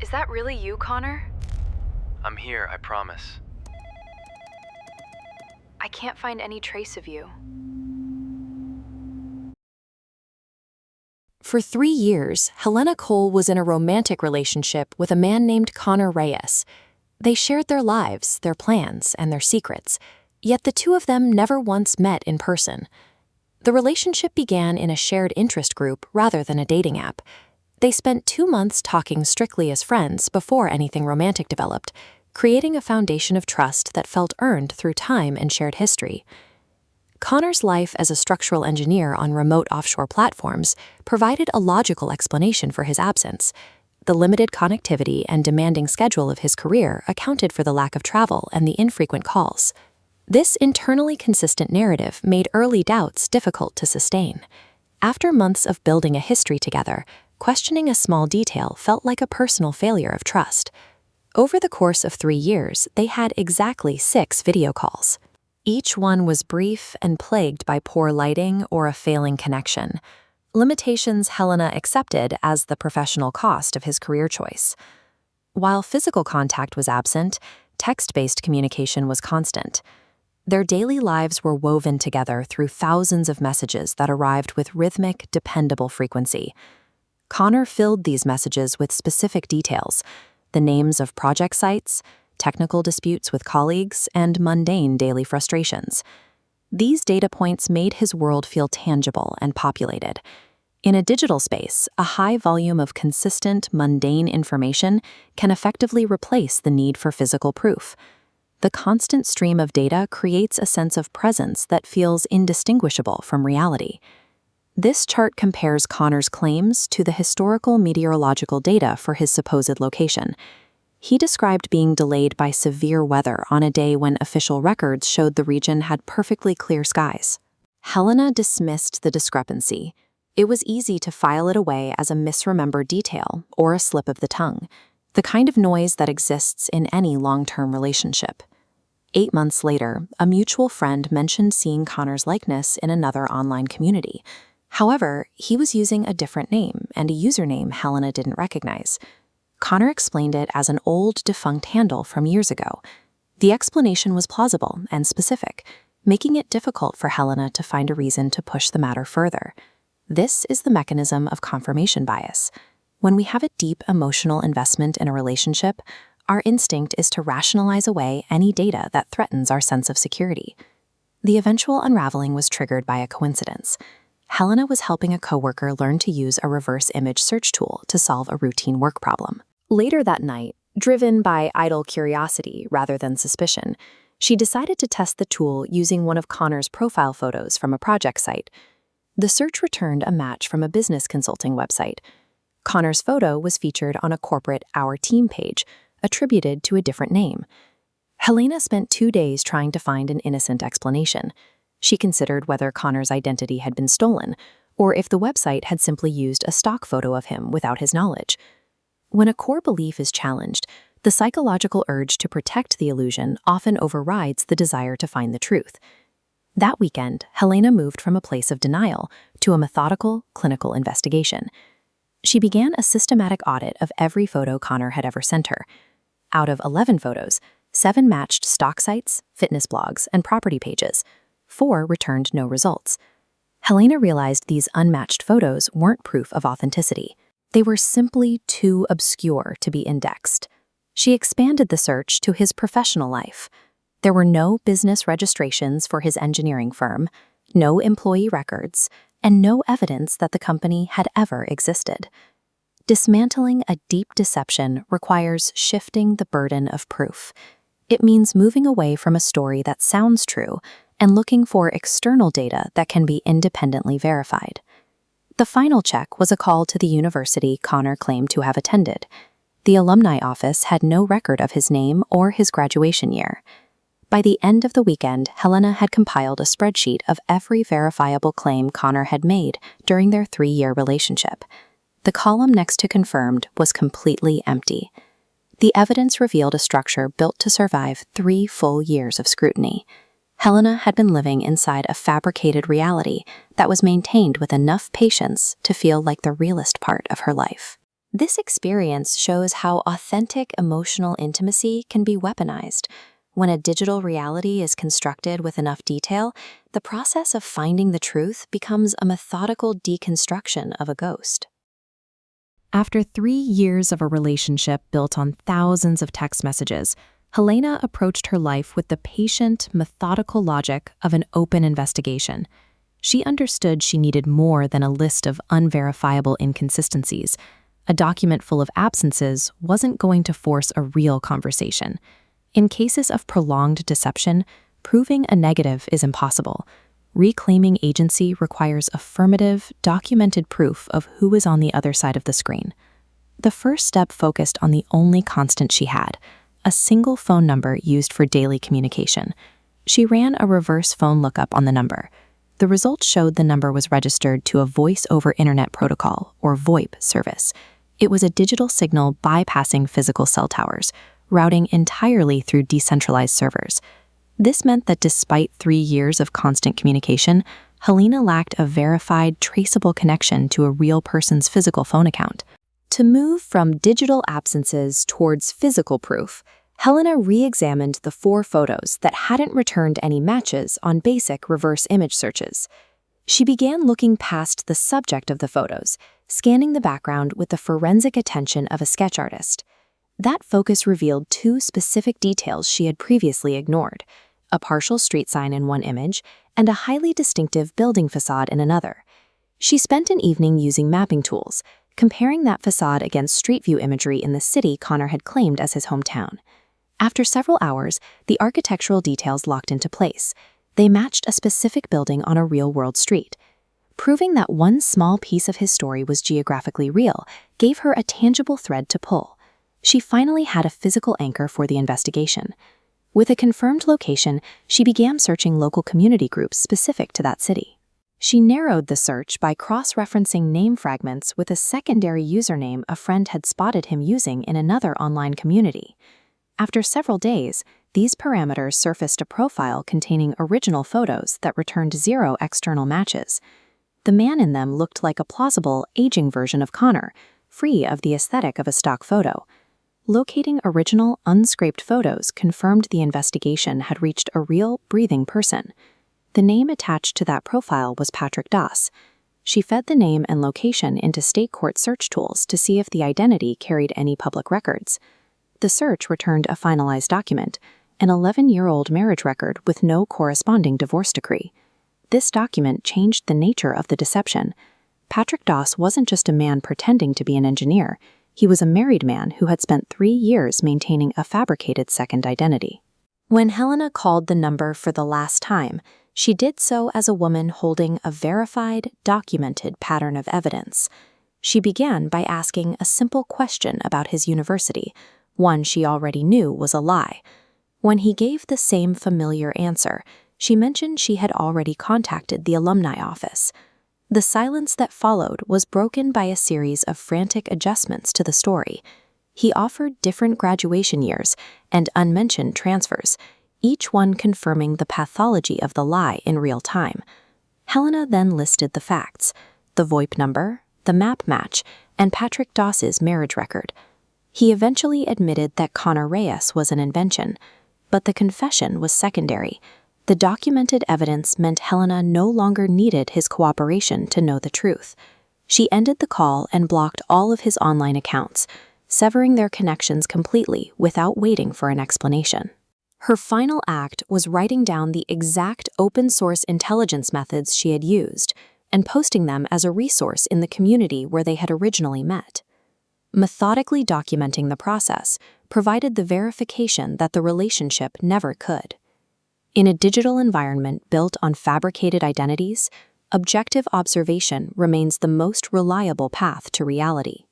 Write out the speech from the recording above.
Is that really you, Connor? I'm here, I promise. I can't find any trace of you. For 3 years, Helena Cole was in a romantic relationship with a man named Connor Reyes. They shared their lives, their plans, and their secrets, yet the two of them never once met in person. The relationship began in a shared interest group rather than a dating app. They spent 2 months talking strictly as friends before anything romantic developed, creating a foundation of trust that felt earned through time and shared history. Connor's life as a structural engineer on remote offshore platforms provided a logical explanation for his absence. The limited connectivity and demanding schedule of his career accounted for the lack of travel and the infrequent calls. This internally consistent narrative made early doubts difficult to sustain. After months of building a history together, questioning a small detail felt like a personal failure of trust. Over the course of 3 years, they had exactly 6 video calls. Each one was brief and plagued by poor lighting or a failing connection, limitations Helena accepted as the professional cost of his career choice. While physical contact was absent, text-based communication was constant. Their daily lives were woven together through thousands of messages that arrived with rhythmic, dependable frequency. Connor filled these messages with specific details: the names of project sites, technical disputes with colleagues, and mundane daily frustrations. These data points made his world feel tangible and populated. In a digital space, a high volume of consistent, mundane information can effectively replace the need for physical proof. The constant stream of data creates a sense of presence that feels indistinguishable from reality. This chart compares Connor's claims to the historical meteorological data for his supposed location. He described being delayed by severe weather on a day when official records showed the region had perfectly clear skies. Helena dismissed the discrepancy. It was easy to file it away as a misremembered detail or a slip of the tongue, the kind of noise that exists in any long-term relationship. 8 months later, a mutual friend mentioned seeing Connor's likeness in another online community. However, he was using a different name and a username Helena didn't recognize. Connor explained it as an old, defunct handle from years ago. The explanation was plausible and specific, making it difficult for Helena to find a reason to push the matter further. This is the mechanism of confirmation bias. When we have a deep emotional investment in a relationship, our instinct is to rationalize away any data that threatens our sense of security. The eventual unraveling was triggered by a coincidence. Helena was helping a coworker learn to use a reverse image search tool to solve a routine work problem. Later that night, driven by idle curiosity rather than suspicion, she decided to test the tool using one of Connor's profile photos from a project site. The search returned a match from a business consulting website. Connor's photo was featured on a corporate Our Team page, attributed to a different name. Helena spent 2 days trying to find an innocent explanation. She considered whether Connor's identity had been stolen, or if the website had simply used a stock photo of him without his knowledge. When a core belief is challenged, the psychological urge to protect the illusion often overrides the desire to find the truth. That weekend, Helena moved from a place of denial to a methodical, clinical investigation. She began a systematic audit of every photo Connor had ever sent her. Out of 11 photos, 7 matched stock sites, fitness blogs, and property pages. 4 returned no results. Helena realized these unmatched photos weren't proof of authenticity. They were simply too obscure to be indexed. She expanded the search to his professional life. There were no business registrations for his engineering firm, no employee records, and no evidence that the company had ever existed. Dismantling a deep deception requires shifting the burden of proof. It means moving away from a story that sounds true and looking for external data that can be independently verified. The final check was a call to the university Connor claimed to have attended. The alumni office had no record of his name or his graduation year. By the end of the weekend, Helena had compiled a spreadsheet of every verifiable claim Connor had made during their 3-year relationship. The column next to confirmed was completely empty. The evidence revealed a structure built to survive 3 full years of scrutiny. Helena had been living inside a fabricated reality that was maintained with enough patience to feel like the realest part of her life. This experience shows how authentic emotional intimacy can be weaponized. When a digital reality is constructed with enough detail, the process of finding the truth becomes a methodical deconstruction of a ghost. After 3 years of a relationship built on thousands of text messages, Helena approached her life with the patient, methodical logic of an open investigation. She understood she needed more than a list of unverifiable inconsistencies. A document full of absences wasn't going to force a real conversation. In cases of prolonged deception, proving a negative is impossible. Reclaiming agency requires affirmative, documented proof of who is on the other side of the screen. The first step focused on the only constant she had, a single phone number used for daily communication. She ran a reverse phone lookup on the number. The results showed the number was registered to a Voice over Internet Protocol, or VoIP, service. It was a digital signal bypassing physical cell towers, routing entirely through decentralized servers. This meant that despite 3 years of constant communication, Helena lacked a verified, traceable connection to a real person's physical phone account. To move from digital absences towards physical proof, Helena re-examined the 4 photos that hadn't returned any matches on basic reverse image searches. She began looking past the subject of the photos, scanning the background with the forensic attention of a sketch artist. That focus revealed 2 specific details she had previously ignored: a partial street sign in one image and a highly distinctive building facade in another. She spent an evening using mapping tools, comparing that facade against street view imagery in the city Connor had claimed as his hometown. After several hours, the architectural details locked into place. They matched a specific building on a real-world street. Proving that one small piece of his story was geographically real gave her a tangible thread to pull. She finally had a physical anchor for the investigation. With a confirmed location, she began searching local community groups specific to that city. She narrowed the search by cross-referencing name fragments with a secondary username a friend had spotted him using in another online community. After several days, these parameters surfaced a profile containing original photos that returned 0 external matches. The man in them looked like a plausible, aging version of Connor, free of the aesthetic of a stock photo. Locating original, unscraped photos confirmed the investigation had reached a real, breathing person. The name attached to that profile was Patrick Doss. She fed the name and location into state court search tools to see if the identity carried any public records. The search returned a finalized document, an 11-year-old marriage record with no corresponding divorce decree. This document changed the nature of the deception. Patrick Doss wasn't just a man pretending to be an engineer. He was a married man who had spent 3 years maintaining a fabricated second identity. When Helena called the number for the last time, she did so as a woman holding a verified, documented pattern of evidence. She began by asking a simple question about his university, one she already knew was a lie. When he gave the same familiar answer, she mentioned she had already contacted the alumni office. The silence that followed was broken by a series of frantic adjustments to the story. He offered different graduation years and unmentioned transfers, each one confirming the pathology of the lie in real time. Helena then listed the facts: the VoIP number, the map match, and Patrick Doss's marriage record. He eventually admitted that Connor Reyes was an invention, but the confession was secondary. The documented evidence meant Helena no longer needed his cooperation to know the truth. She ended the call and blocked all of his online accounts, severing their connections completely without waiting for an explanation. Her final act was writing down the exact open-source intelligence methods she had used and posting them as a resource in the community where they had originally met. Methodically documenting the process provided the verification that the relationship never could. In a digital environment built on fabricated identities, objective observation remains the most reliable path to reality.